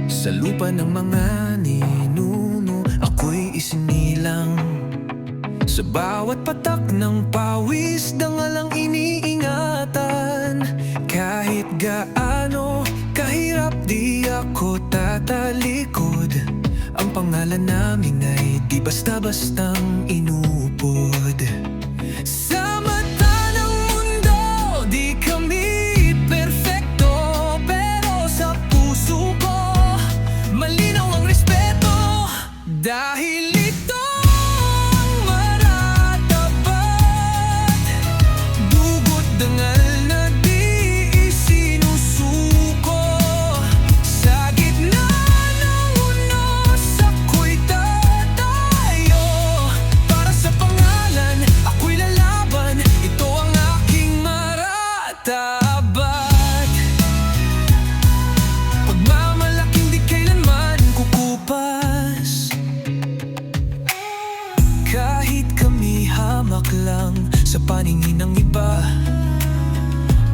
Sa lupa ng mga ninuno, ako'y isinilang. Sa bawat patak ng pawis, dangalang iniingatan. Kahit gaano kahirap, di ako tatalikod. Ang pangalan namin ay di basta-bastang inupod. Sa mata ng mundo, di kami perfecto, pero sa puso ko malinaw ang respeto. Dahil ito ang maratapat, dugot dangal na di isinusuko. Sa gitna ng unos, ako'y tatayo. Para sa pangalan, ako'y lalaban. Ito ang aking maratabat. Pagmamalaking di kailanman kukupas. Kahit kami hamak lang sa paningin ng iba,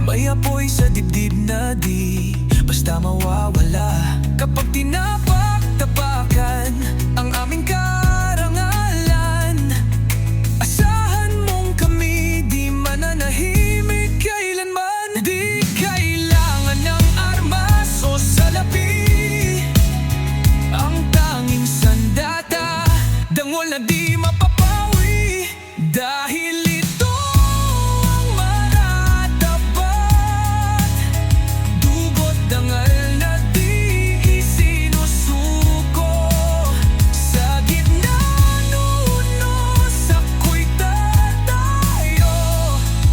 may apoy sa dibdib na di basta mawawala. Kapag tinapak-tapakan ang aming karangalan, asahan mong kami di mananahimik kailanman. Di kailangan ng armas o salapi, ang tanging sandata, dangol na di mapapawi. Dahil ito ang maratapat, dugot dangal na di isinusuko. Sa gitna ng unos, ako'y tatayo.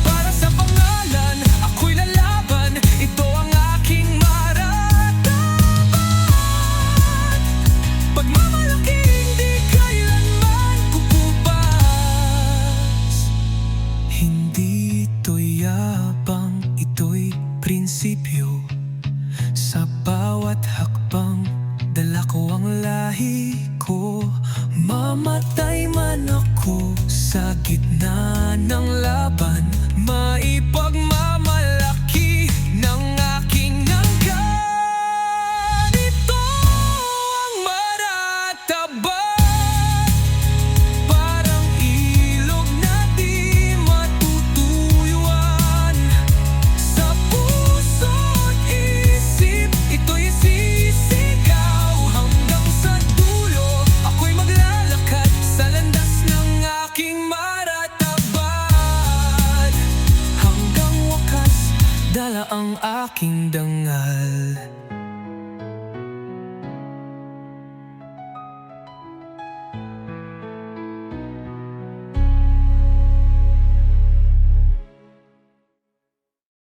Para sa pangalan, ako'y lalaban. Ito ang aking maratapat. Pagmamalaking di kailanman kukupas. Hindi ito'y yabang, ito'y prinsipyo. Sa bawat hakbang, dala ko ang lahi ko. Mamatay man ako sa gitna ng laban, maipagmamalaki ng aking angkan. Ito ang maratabat, parang ilog na di matutuyuan. Sa puso't isip, ito'y sisigaw. Hanggang sa dulo, ako'y maglalakad sa landas ng aking maratabat. Hanggang wakas, dala ang aking dangal.